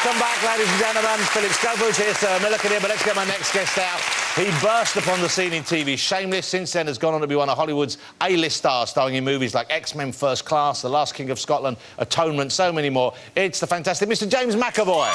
Welcome back, ladies and gentlemen. Philip Schofield here, Sir Milliken here, but let's get my next guest out. He burst upon the scene in TV, Shameless, since then has gone on to be one of Hollywood's A-list stars, starring in movies like X-Men First Class, The Last King of Scotland, Atonement, so many more. It's the fantastic Mr. James McAvoy.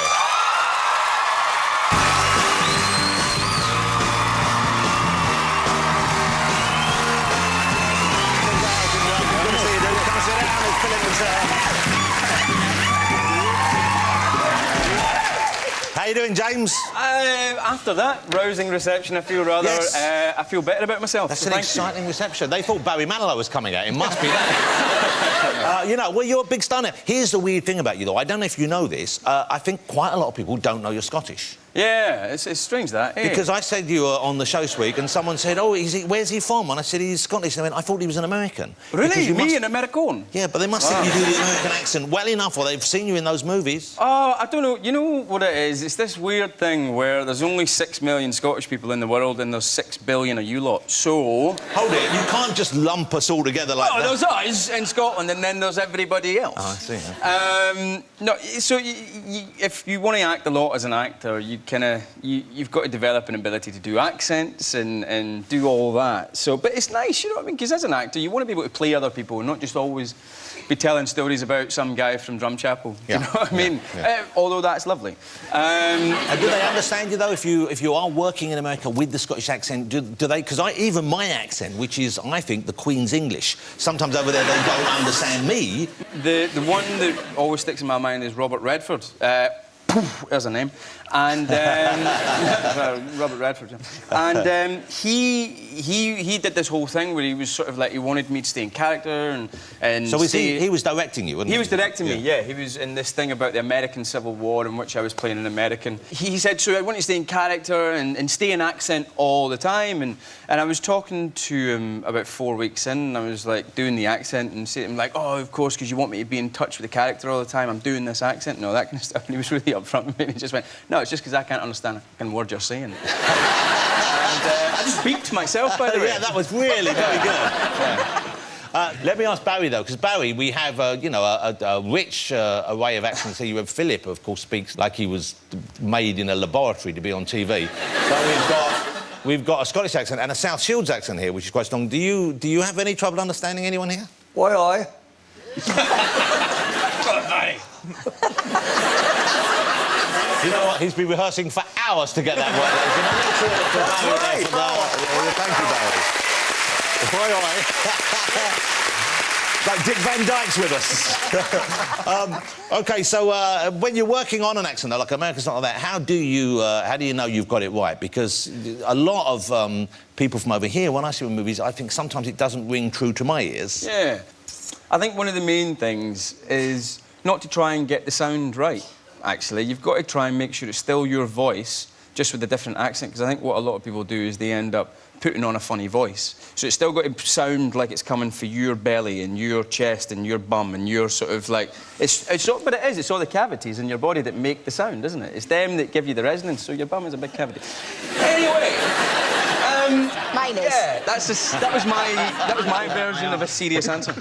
How you doing, James? After that rousing reception, I feel rather... Yes. I feel better about myself. That's so an exciting reception. They thought Barry Manilow was coming out. It must be that. You know, well, you're a big star now. Here's the weird thing about you, though. I don't know if you know this. I think quite a lot of people don't know you're Scottish. Yeah, it's strange, that. Eh? Because I said you were on the show this week, and someone said, oh, where's he from? And I said, he's Scottish. And I went, I thought he was an American. Really? Me, an American? Yeah, but they must think you do the American accent well enough, or they've seen you in those movies. Oh, I don't know. You know what it is? It's this weird thing where there's only 6 million Scottish people in the world, and there's 6 billion of you lot. So... Hold it. You can't just lump us all together like that. There's us in Scotland, and then there's everybody else. Oh, I see. Yeah. No, so if you want to act a lot as an actor, you kind of... You've got to develop an ability to do accents and do all that. So, but it's nice, you know what I mean? Because as an actor, you want to be able to play other people and not just always be telling stories about some guy from Drumchapel. Yeah. You know what I mean? Yeah. Although that's lovely. And do they understand you, though, if you are working in America with the Scottish accent? Do they... Because even my accent, which is, I think, the Queen's English, sometimes over there they don't understand me. The one that always sticks in my mind is Robert Redford. There's a name. And Robert Redford, yeah. And he did this whole thing where he was sort of like, he wanted me to stay in character and so he was directing you, wasn't he? He was directing me, yeah. He was in this thing about the American Civil War in which I was playing an American. He said, so I want you to stay in character and stay in accent all the time. And I was talking to him about 4 weeks in, and I was like doing the accent and saying to him like, oh, of course, because you want me to be in touch with the character all the time. I'm doing this accent and all that kind of stuff. And he was really upfront with me, and he just went, no, it's just because I can't understand a fucking word you're saying. And I just beeped myself, by the way. Yeah, that was really very good. Yeah. Let me ask Barry, though, because Barry, we have, you know, a rich array of accents here. You have Philip, of course, speaks like he was made in a laboratory to be on TV. So we've got a Scottish accent and a South Shields accent here, which is quite strong. Do you have any trouble understanding anyone here? Why, aye. You know what? He's been rehearsing for hours to get that word. Thank you, Barry. Like Dick Van Dyke's with us. OK, so when you're working on an accent, though, like American's not like that, how do you know you've got it right? Because a lot of people from over here, when I see movies, I think sometimes it doesn't ring true to my ears. Yeah. I think one of the main things is not to try and get the sound right. Actually, you've got to try and make sure it's still your voice, just with a different accent, because I think what a lot of people do is they end up putting on a funny voice. So it's still got to sound like it's coming for your belly and your chest and your bum and your sort of like... But it is, it's all the cavities in your body that make the sound, isn't it? It's them that give you the resonance, so your bum is a big cavity. Anyway... Mine is. Yeah, that was my version of a serious answer.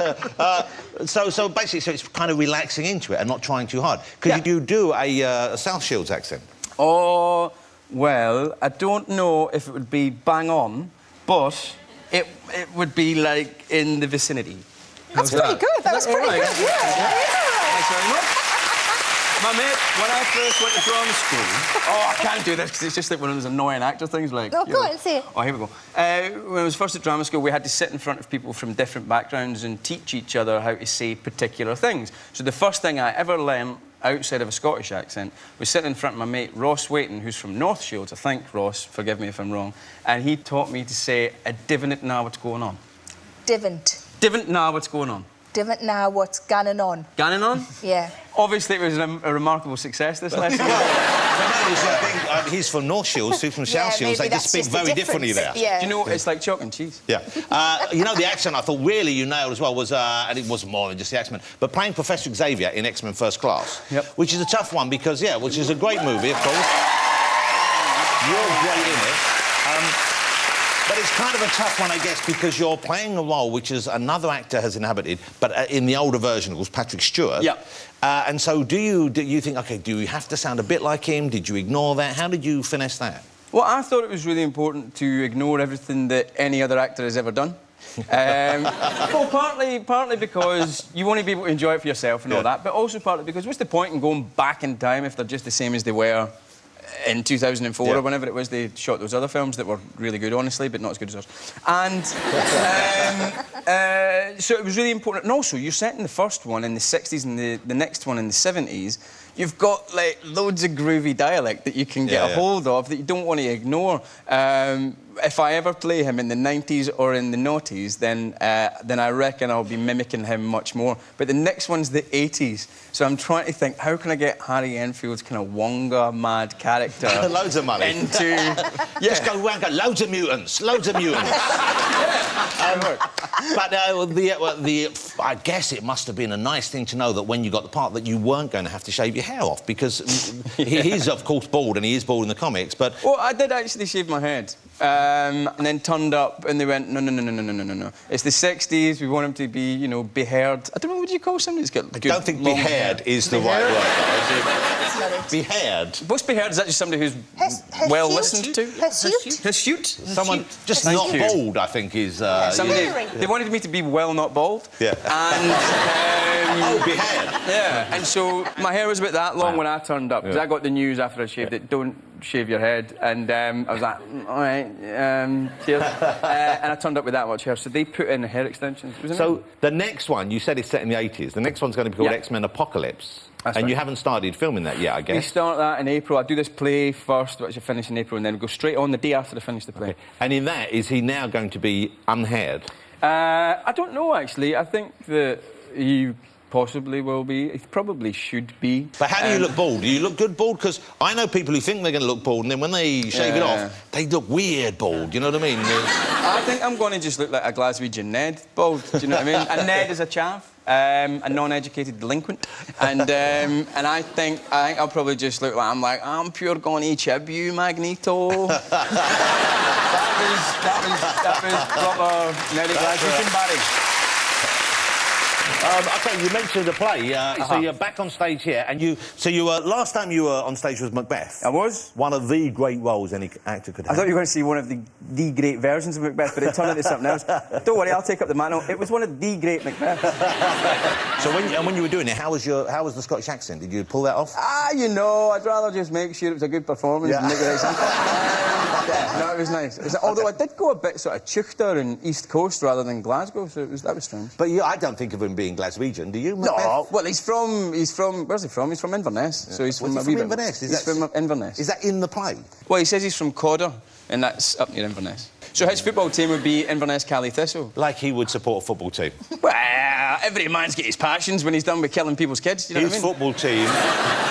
So basically, so it's kind of relaxing into it and not trying too hard. Could you do a South Shields accent? Oh, well, I don't know if it would be bang on, but it would be like in the vicinity. That's pretty good. That was pretty good. Yeah. Thanks very much. My mate, when I first went to drama school... Oh, I can't do this because it's just like one of those annoying actor things, like... Oh, go on, say it. Oh, here we go. When I was first at drama school, we had to sit in front of people from different backgrounds and teach each other how to say particular things. So the first thing I ever learned outside of a Scottish accent was sitting in front of my mate, Ross Waiton, who's from North Shields, I think, Ross, forgive me if I'm wrong, and he taught me to say, I divn't know what's going on. Divn't. Divn't know what's going on. Divn't know what's going on. Going on? Yeah. Obviously, it was a remarkable success, this lesson. I think he's from North Shields, who's from South Shields. They just speak very differently there. Yeah. Do you know, it's like chalk and cheese. Yeah. You know, the accent I thought really you nailed as well was, and it wasn't more than just the accent, but playing Professor Xavier in X-Men First Class, which is a tough one because, yeah, which is a great movie, of course. You're great in it. But it's kind of a tough one, I guess, because you're playing a role which is another actor has inhabited, but in the older version, it was Patrick Stewart. Yeah. And so do you think, OK, do you have to sound a bit like him? Did you ignore that? How did you finesse that? Well, I thought it was really important to ignore everything that any other actor has ever done. Well, partly because you want to be able to enjoy it for yourself and all that, but also partly because what's the point in going back in time if they're just the same as they were in 2004 or whenever it was they shot those other films that were really good, honestly, but not as good as ours. And so it was really important. And also, you're set in the first one in the 60s and the next one in the 70s. You've got, like, loads of groovy dialect that you can get a hold of that you don't want to ignore. If I ever play him in the 90s or in the noughties, then I reckon I'll be mimicking him much more. But the next one's the 80s, so I'm trying to think, how can I get Harry Enfield's kind of Wonga mad character loads of money into... Just go around, go, loads of mutants. But I guess it must have been a nice thing to know that when you got the part that you weren't going to have to shave your hair off, because he is, of course, bald, and he is bald in the comics, but... Well, I did actually shave my head. And then turned up and they went, no. It's the 60s, we want him to be, you know, behaired. I don't know, what do you call somebody that's got good, I don't think behaired is the right word. Behaired? What's behaired? Is that just somebody who's well listened to? Hirsute? Someone just not bald, I think, is... They wanted me to be well, not bald. Yeah. And... behaired. Yeah, and so my hair was about that long when I turned up, because I got the news after I shaved it, don't shave your head, and I was like, all right, cheers. And I turned up with that much hair, so they put in the hair extensions. So the next one, you said it's set in the 80s. The next one's going to be called X-Men Apocalypse. That's and right. You haven't started filming that yet, I guess. We start that in April. I do this play first, which I finish in April, and then we go straight on the day after I finish the play. Okay. And in that, is he now going to be unhaired? I don't know, actually. I think that he possibly will be. He probably should be. But how do you look bald? Do you look good bald? Because I know people who think they're going to look bald, and then when they shave it off, they look weird bald. You know what I mean? I think I'm going to just look like a Glaswegian Ned bald. Do you know what I mean? And Ned is a chav. A non-educated delinquent, and I think I'll probably just look like I'm pure gonna chib you, Magneto. that was proper Neddy Glaswegian Barry. OK, you mentioned the play. So you're back on stage here, and so you were last time you were on stage was Macbeth. I was one of the great roles any actor could have. I thought you were going to see one of the great versions of Macbeth, but it turned into something else. Don't worry, I'll take up the mantle. It was one of the great Macbeth. So when you were doing it, how was the Scottish accent? Did you pull that off? You know, I'd rather just make sure it was a good performance and make the right sound. No, it was nice. Although I did go a bit sort of Teuchter and East Coast rather than Glasgow, so that was strange. But I don't think of him being Glaswegian, do you, Macbeth? No, well, he's from... Where's he from? He's from Inverness, so he's from... Inverness? He's from Inverness. Is that in the play? Well, he says he's from Cawdor, and that's up near Inverness. So his football team would be Inverness Cally Thistle. Like he would support a football team. Well, every man's got his passions when he's done with killing people's kids, do you know what I mean?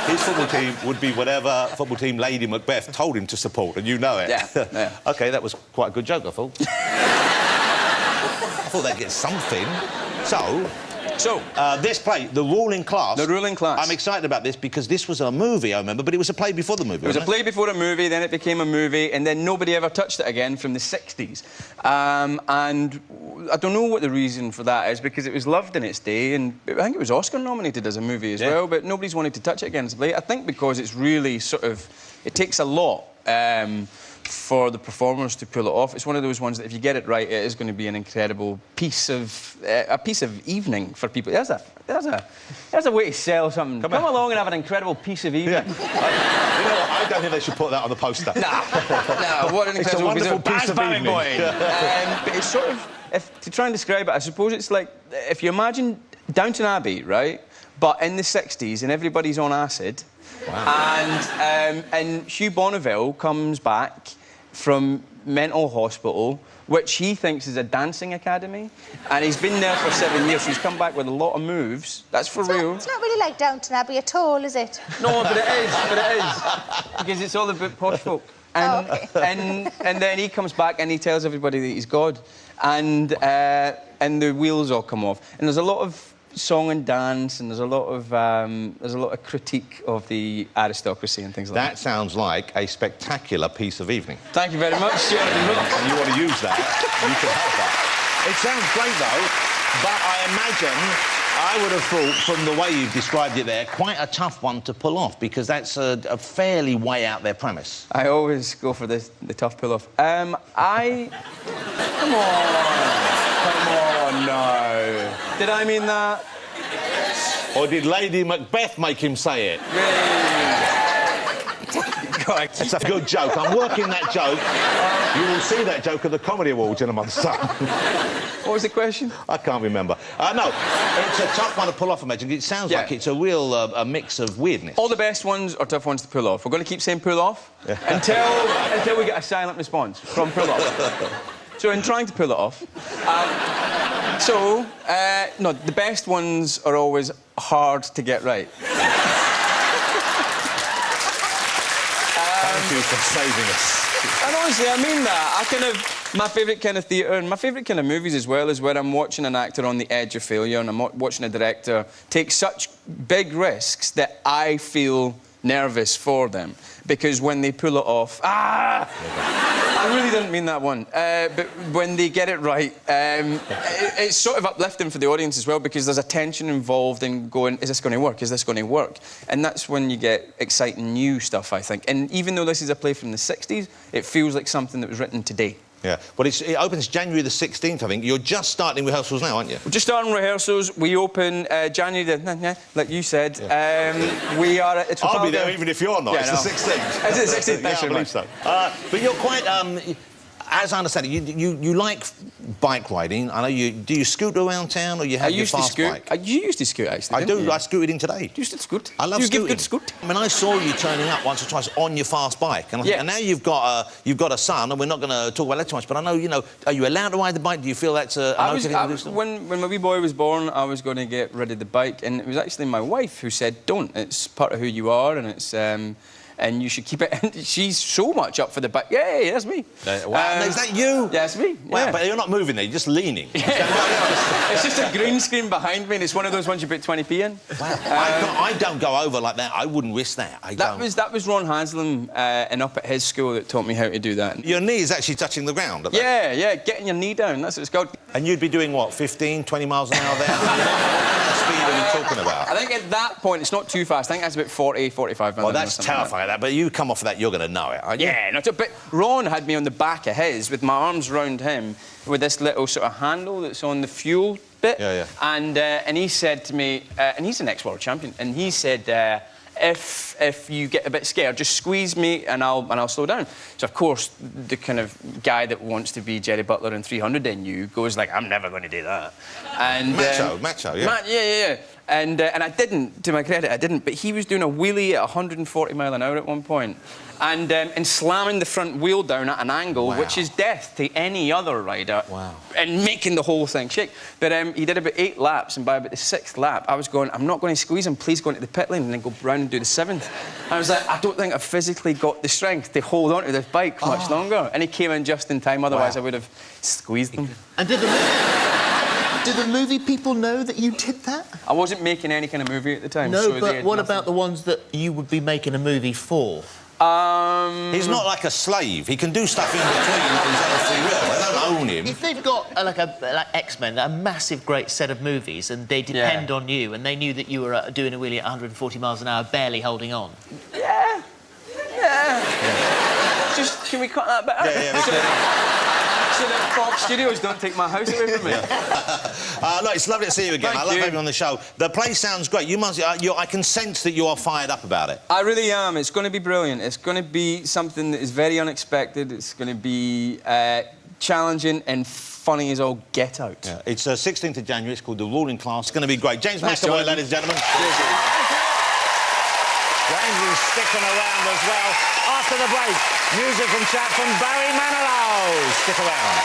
His football team would be whatever football team Lady Macbeth told him to support, and you know it. Yeah. OK, that was quite a good joke, I thought. I thought they'd get something. So, this play, The Ruling Class... The Ruling Class. I'm excited about this because this was a movie, I remember, but it was a play before the movie, It was a play before a movie, then it became a movie, and then nobody ever touched it again from the 60s. And I don't know what the reason for that is, because it was loved in its day, and I think it was Oscar-nominated as a movie as well, but nobody's wanted to touch it again as a play. I think because it's really sort of... It takes a lot for the performers to pull it off. It's one of those ones that if you get it right, it is going to be an incredible piece of evening for people. There's a way to sell something. Come along and have an incredible piece of evening. You know what? I don't think they should put that on the poster. Nah, what an incredible piece of evening. But it's sort of, to try and describe it, I suppose it's like if you imagine Downton Abbey, right? But in the 60s, and everybody's on acid. Wow. And Hugh Bonneville comes back from mental hospital, which he thinks is a dancing academy, and he's been there for 7 years, so he's come back with a lot of moves. That's for real. It's not really like Downton Abbey at all, is it? No, but it is. Because it's all about posh folk. And then he comes back and he tells everybody that he's God, and the wheels all come off. And there's a lot of song and dance, and there's a lot of critique of the aristocracy and things like that. That sounds like a spectacular piece of evening. Thank you very much, Joanthan. And you want to use that, you can have that. It sounds great, though, but I imagine, I would have thought, from the way you've described it there, quite a tough one to pull off, because that's a fairly way out there premise. I always go for the tough pull-off. Come on, no. Did I mean that? Or did Lady Macbeth make him say it? It's a good joke. I'm working that joke. You will see that joke at the Comedy Awards in a month's time. What was the question? I can't remember. No, it's a tough one to pull off, imagine. It sounds like it's a real a mix of weirdness. All the best ones are tough ones to pull off. We're going to keep saying pull off until we get a silent response from pull off. So in trying to pull it off, no, the best ones are always hard to get right. Thank you for saving us. And honestly, I mean that. My favourite kind of theatre and my favourite kind of movies as well is where I'm watching an actor on the edge of failure and I'm watching a director take such big risks that I feel nervous for them. Because when they pull it off... I really didn't mean that one. But when they get it right, it's sort of uplifting for the audience as well because there's a tension involved in going, is this going to work? Is this going to work? And that's when you get exciting new stuff, I think. And even though this is a play from the 60s, it feels like something that was written today. Yeah, but it opens January the 16th, I think. You're just starting rehearsals now, aren't you? We're just starting rehearsals. We open January the... like you said. Yeah. We are at Trafalgar. I'll be there even if you're not. It's the 16th. It's the 16th, yeah, I believe so. But you're quite... as I understand it, you like bike riding. I know you... Do you scoot around town or you have your fast bike? You used to scoot, actually, didn't you? I scooted in today. You used to scoot? I love scooting. You give good scoot? I mean, I saw you turning up once or twice on your fast bike. And, and now you've got a son, and we're not going to talk about that too much, but I know, are you allowed to ride the bike? Do you feel that's an okay thing to do still? When my wee boy was born, I was going to get rid of the bike, and it was actually my wife who said, don't. It's part of who you are, and it's... and you should keep it. And she's so much up for the bike. Yeah, that's me. Wow, is that you? Yeah, that's me. Wow, yeah. But you're not moving there, you're just leaning. It's just a green screen behind me, and it's one of those ones you put 20p in. Wow. I don't go over like that. I wouldn't risk that. That was Ron Haslam and up at his school that taught me how to do that. Your knee is actually touching the ground. Yeah, getting your knee down. That's what it's called. And you'd be doing what, 15, 20 miles an hour there? What speed are we talking about? I think at that point it's not too fast. I think that's about 40, 45 miles. Well, that's terrifying. Like that. But you come off of that, you're going to know it, aren't you? Yeah, but Ron had me on the back of his with my arms round him with this little sort of handle that's on the fuel bit. Yeah. And he said to me, and he's an ex-world champion, and he said, if you get a bit scared, just squeeze me and I'll slow down. So of course the kind of guy that wants to be Jerry Butler in 300 in you goes like, I'm never going to do that. And macho, yeah. Yeah. And I didn't, to my credit, I didn't. But he was doing a wheelie at 140 mile an hour at one point, and slamming the front wheel down at an angle, which is death to any other rider. Wow. And making the whole thing shake. But he did about 8 laps, and by about the 6th lap, I was going, I'm not going to squeeze him. Please go into the pit lane and then go round and do the 7th. I was like, I don't think I've physically got the strength to hold on to this bike much longer. And he came in just in time. Otherwise, I would have squeezed him. And did the movie people know that you did that? I wasn't making any kind of movie at the time. No, so but what about the ones that you would be making a movie for? He's not like a slave. He can do stuff in between on his own free will. They don't own him. If they've got, like X-Men, a massive, great set of movies, and they depend on you, and they knew that you were doing a wheelie at 140 miles an hour, barely holding on. Yeah. Just, can we cut that bit out? Yeah. So that Fox Studios don't take my house away from me. Look, it's lovely to see you again. I love having you on the show. The play sounds great. You must. I can sense that you are fired up about it. I really am. It's going to be brilliant. It's going to be something that is very unexpected. It's going to be challenging and funny as all get out. Yeah. It's 16th of January. It's called The Ruling Class. It's going to be great. James McAvoy, ladies and gentlemen. James is sticking around as well. After the break, music and chat from Barry Manilow. Stick around.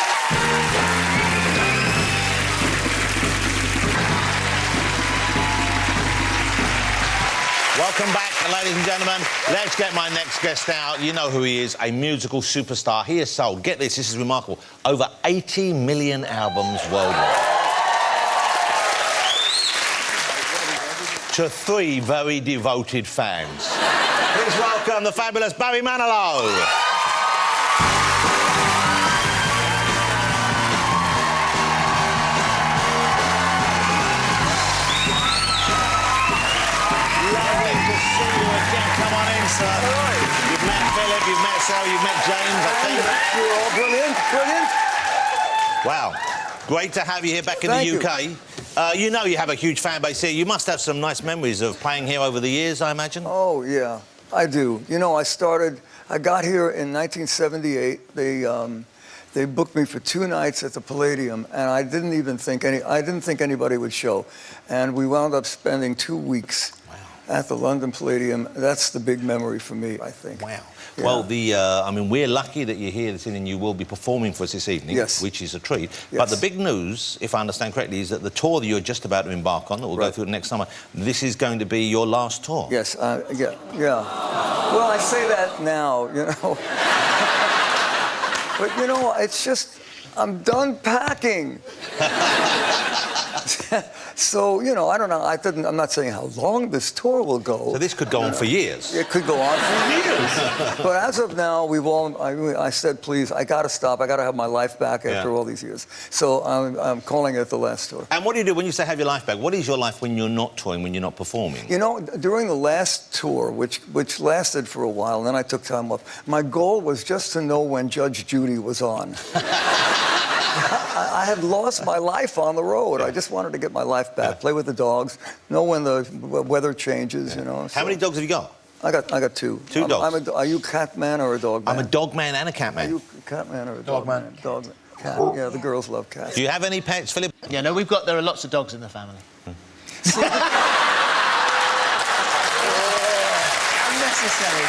Welcome back, ladies and gentlemen. Let's get my next guest out. You know who he is, a musical superstar. He has sold, get this is remarkable, over 80 million albums worldwide. to 3 very devoted fans. Please welcome the fabulous Barry Manilow. Lovely to see you again. Come on in, sir. You've met Philip, you've met Sarah, you've met James, I think. You're all brilliant, brilliant. Wow. Great to have you here back in Thank the UK. You know you have a huge fan base here. You must have some nice memories of playing here over the years, I imagine. Oh, yeah, I do. You know, I got here in 1978. They booked me for 2 nights at the Palladium, and I didn't think anybody would show. And we wound up spending 2 weeks at the London Palladium. That's the big memory for me, I think. Wow. Yeah. Well, I mean, we're lucky that you're here this evening. You will be performing for us this evening, yes, which is a treat. Yes. But the big news, if I understand correctly, is that the tour that you're just about to embark on, that will go through next summer, this is going to be your last tour. Yes, yeah. Well, I say that now, you know. But, you know, it's just, I'm done packing. So, you know, I don't know. I'm not saying how long this tour will go. So this could go on for years. It could go on for years. But as of now, I said, please, I got to stop. I got to have my life back after all these years. So I'm calling it the last tour. And what do you do when you say have your life back? What is your life when you're not touring, when you're not performing? You know, during the last tour, which lasted for a while, and then I took time off, my goal was just to know when Judge Judy was on. I had lost my life on the road. I just wanted to get my life back, play with the dogs, know when the weather changes, you know. How many dogs have you got? I got 2. 2 dogs. Are you a cat man or a dog man? I'm a dog man and a cat man. Are you a cat man or a dog man? Dog man. Cat. Yeah, the girls love cats. Do you have any pets, Philip? Yeah, no, there are lots of dogs in the family. Unnecessary.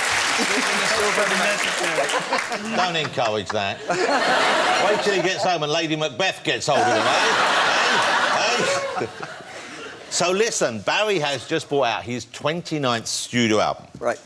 Don't encourage that. Wait till he gets home and Lady Macbeth gets hold of him, eh? So listen, Barry has just brought out his 29th studio album. Right.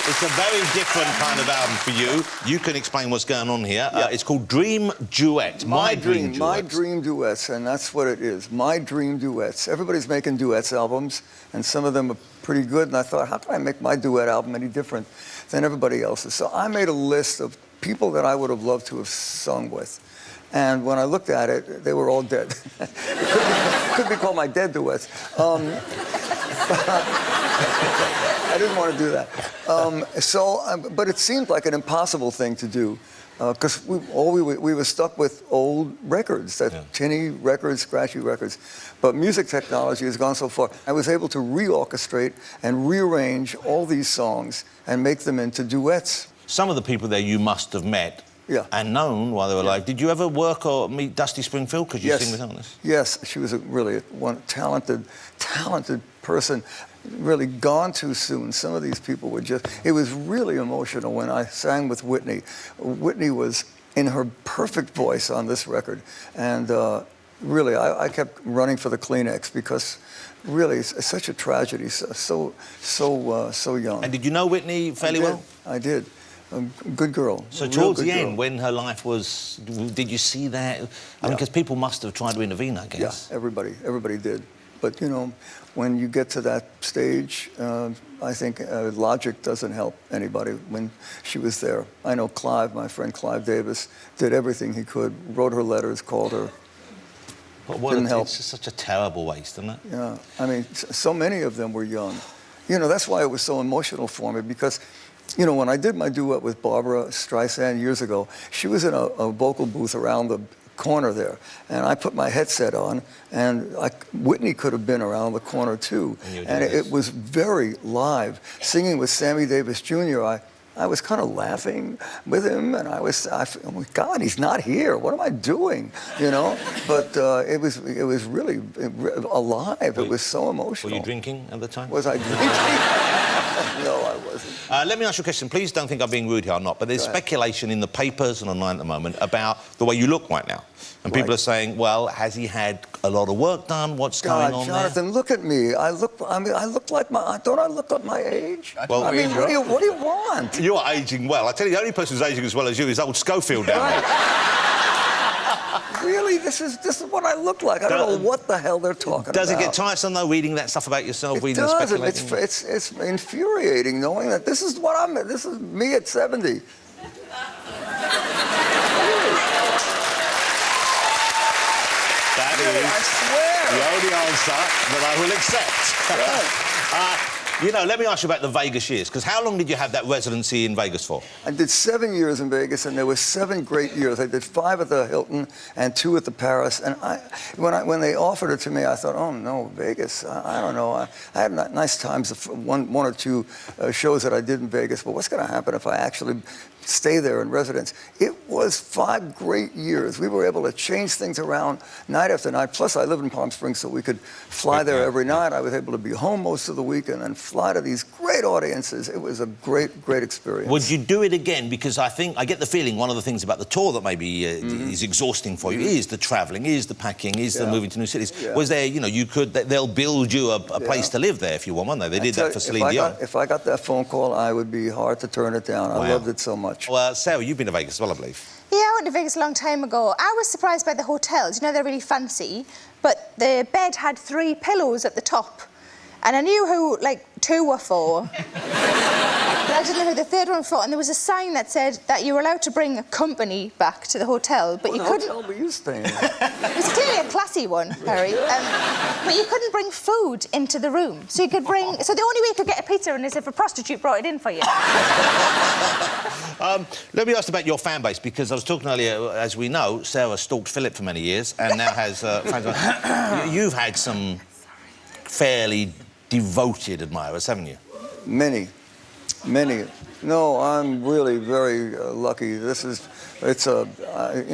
It's a very different kind of album for you. You can explain what's going on here. It's called Dream Duet. My Dream Duets. My Dream Duets, and that's what it is. My Dream Duets. Everybody's making duets albums, and some of them are pretty good, and I thought, how can I make my duet album any different than everybody else's? So I made a list of people that I would have loved to have sung with. And when I looked at it, they were all dead. It could be called my dead duets. I didn't want to do that. But it seemed like an impossible thing to do, because we were stuck with old records, tinny records, scratchy records. But music technology has gone so far. I was able to reorchestrate and rearrange all these songs and make them into duets. Some of the people there you must have met and known while they were alive. Did you ever work or meet Dusty Springfield? Could you sing with her on this? Yes, she was really one talented person. Really gone too soon. Some of these people were just... It was really emotional when I sang with Whitney. Whitney was in her perfect voice on this record. And really, I kept running for the Kleenex because really, it's such a tragedy. So young. And did you know Whitney fairly well? I did. A good girl. So towards the end, when her life was... Did you see that? I mean, because people must have tried to intervene, I guess. Yeah, everybody did. But, you know, when you get to that stage, I think logic doesn't help anybody when she was there. I know Clive, my friend Clive Davis, did everything he could, wrote her letters, called her. But didn't help. It's just such a terrible waste, isn't it? Yeah, I mean, so many of them were young. You know, that's why it was so emotional for me, because, you know, when I did my duet with Barbara Streisand years ago, she was in a vocal booth around the corner there, and I put my headset on, and Whitney could have been around the corner too, and it was very live. Singing with Sammy Davis Jr., I was kind of laughing with him, and oh my God, he's not here. What am I doing? You know? But it was really alive. It was so emotional. Were you drinking at the time? Was I drinking? No, I wasn't. Let me ask you a question. Please don't think I'm being rude here or not, but there's speculation in the papers and online at the moment about the way you look right now. And people are saying, well, has he had a lot of work done? What's going on Joanthan, look at me. I look like don't I look like my age? Well, I mean, what do you want? You're ageing well. I tell you, the only person who's ageing as well as you is old Schofield down there. really, this is what I look like. I don't know what the hell they're talking about. Does it get tiresome, though, reading that stuff about yourself? It does. It's infuriating knowing that this is me at 70. That is I swear. the only answer that I will accept. You know, let me ask you about the Vegas years, because how long did you have that residency in Vegas for? I did 7 years in Vegas, and there were 7 great years. I did 5 at the Hilton and 2 at the Paris. And when they offered it to me, I thought, oh no, Vegas. I don't know. I had nice times, one or two shows that I did in Vegas. But what's going to happen if I actually stay there in residence? It was 5 great years. We were able to change things around night after night. Plus, I live in Palm Springs, so we could fly there every night. I was able to be home most of the week and then fly to these great audiences. It was a great, great experience. Would you do it again? Because I get the feeling one of the things about the tour that maybe is exhausting for you is the travelling, is the packing, is the moving to new cities. Yeah. Was there, you know, they'll build you a place to live there if you want, won't they? They did that for Celine Dion. If I got that phone call, I would be hard to turn it down. I loved it so much. Well, Sarah, you've been to Vegas as well, I believe. Yeah, I went to Vegas a long time ago. I was surprised by the hotels. You know, they're really fancy, but the bed had 3 pillows at the top. And I knew who, like, 2 were for. But I didn't know who the 3rd one was for. And there was a sign that said that you were allowed to bring a company back to the hotel, but you couldn't... What hotel were you staying at? It was clearly a classy one, Harry. But you couldn't bring food into the room. So you could bring... So the only way you could get a pizza in is if a prostitute brought it in for you. Let me ask about your fan base, because I was talking earlier, as we know, Sarah stalked Philip for many years and now has fans. You've had some fairly devoted admirers, haven't you? Many. No, I'm really very lucky. You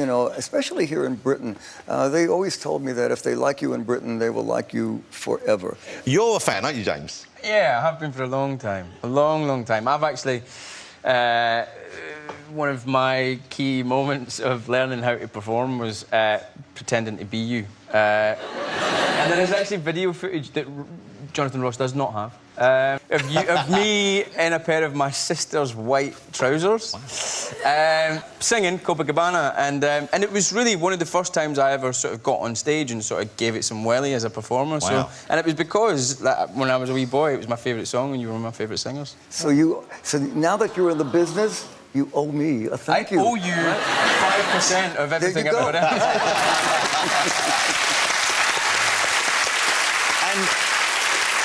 know, especially here in Britain. They always told me that if they like you in Britain, they will like you forever. You're a fan, aren't you, James? Yeah, I have been for a long time. A long, long time. I've actually... one of my key moments of learning how to perform was pretending to be you. And there is actually video footage that Joanthan Ross does not have. Of me in a pair of my sister's white trousers, singing Copacabana, and it was really one of the first times I ever sort of got on stage and sort of gave it some welly as a performer. Wow. So, and it was because when I was a wee boy, it was my favourite song, and you were one of my favourite singers. So now that you're in the business, you owe me a thank you. I owe you 5% of everything I've ever done. And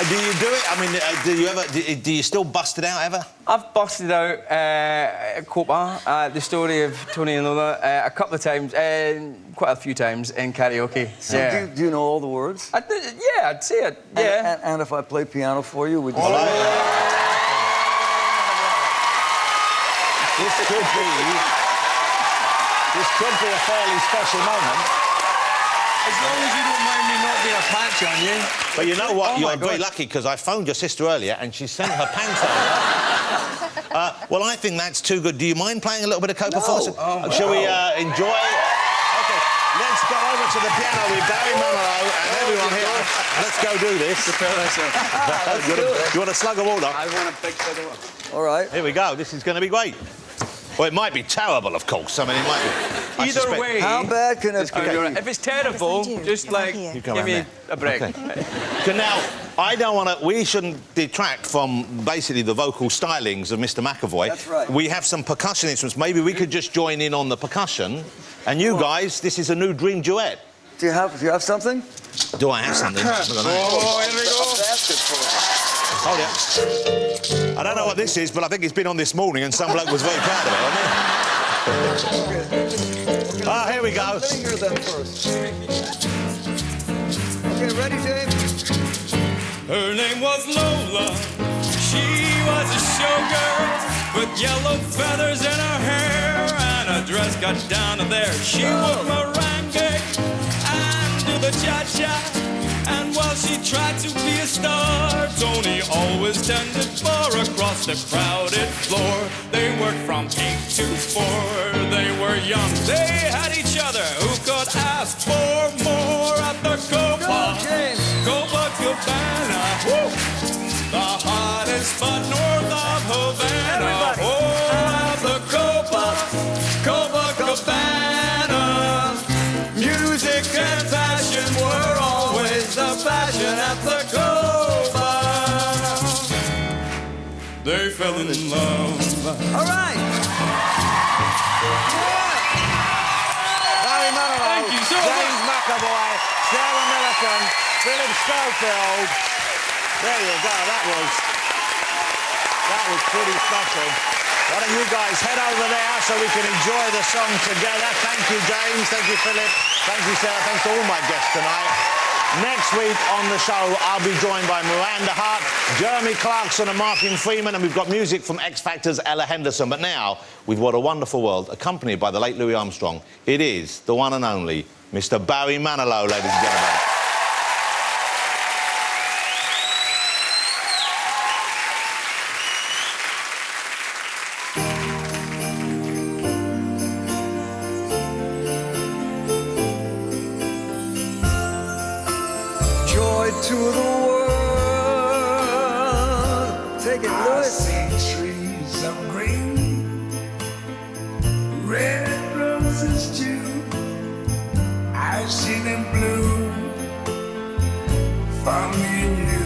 do you do it? I mean, do you still bust it out ever? I've busted out Copa, the story of Tony and Lola, a couple of times, quite a few times in karaoke. So yeah. do you know all the words? Yeah, I'd say it. Yeah. And if I play piano for you, would you? This could be a fairly special moment. As long as you don't mind me not being a patch on you. But you know what? You're very lucky, because I phoned your sister earlier and she sent her pants over. Well, I think that's too good. Do you mind playing a little bit of Copa for us? Shall we enjoy? OK, let's go over to the piano with Barry Manilow and everyone here. Let's go do this. You want a slug of water? I want a big slug of water. All right. Here we go. This is going to be great. Well, it might be terrible, of course. I mean, it might be. Either way... How bad can it be? If it's terrible, just, like, give me a break. Okay. So now, I don't want to... We shouldn't detract from, basically, the vocal stylings of Mr. McAvoy. That's right. We have some percussion instruments. Maybe we could just join in on the percussion. And you guys, this is a new dream duet. Do you have something? Do I have something? I don't know. Oh, here we go. Hold it. I don't know what this is, but I think it's been on this morning and some bloke was very proud of it, wasn't he? Ah, here we go. Let me hear that first. Okay, ready, Dave? Her name was Lola. She was a showgirl with yellow feathers in her hair and a dress got down to there. She would merengue and do the cha-cha. And while she tried to be a star, Tony always tended far across the crowded floor. They worked from 8 to 4. They were young, they had each other. Who could ask for more at the Copacabana? The hottest spot north of Havana. Oh, at the Copacabana. fashion at the Cova. They fell in love. All right. Barry Manilow, Thank you so much. James McAvoy, Sarah Millican, Philip Schofield. There you go, that was pretty special. Why don't you guys head over there so we can enjoy the song together. Thank you, James. Thank you, Philip. Thank you, Sarah. Thanks to all my guests tonight. Next week on the show, I'll be joined by Miranda Hart, Jeremy Clarkson and Martin Freeman, and we've got music from X Factor's Ella Henderson. But now, with What a Wonderful World, accompanied by the late Louis Armstrong, it is the one and only Mr. Barry Manilow, ladies and gentlemen. Joy to the world. Take it, I Louis. see trees of green, red roses too. I see them bloom for me and you.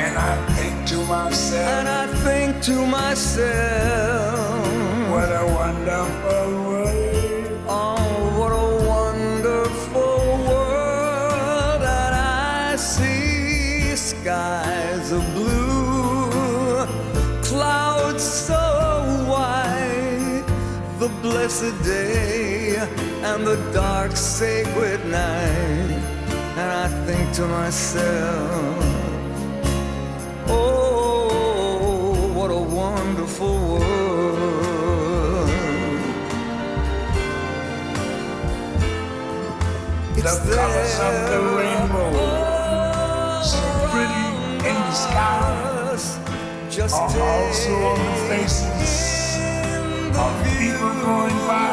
And I think to myself, And I think to myself, what a wonderful world. oh, what a wonderful world. And I see skies of blue, clouds so white, the blessed day and the dark sacred night. And I think to myself, oh, what a wonderful world. It's The colors of the rainbow, so pretty in the sky, just are also on the faces of people going by.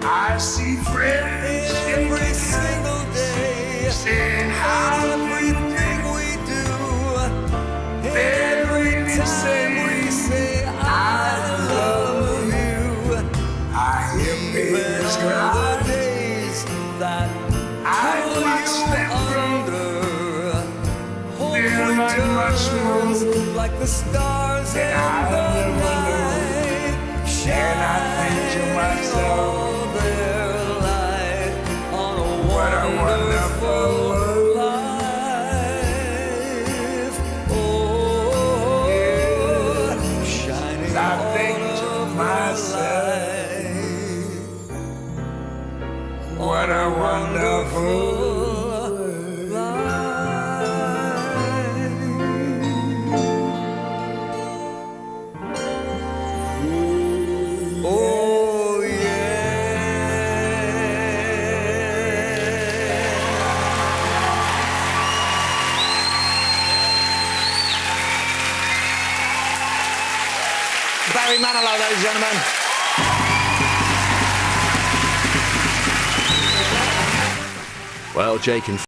I see friends every single day, saying how everything we do, every time we say I love you. I hear babies The cry. days that I watch them grow. under, They're like much more like the stars in than I the ever night, And I think to myself, all their light on a what a wonderful world. life. Oh, shining I think to all myself, what a wonderful oh yeah. Barry Manilow, ladies and gentlemen. Well, Jake and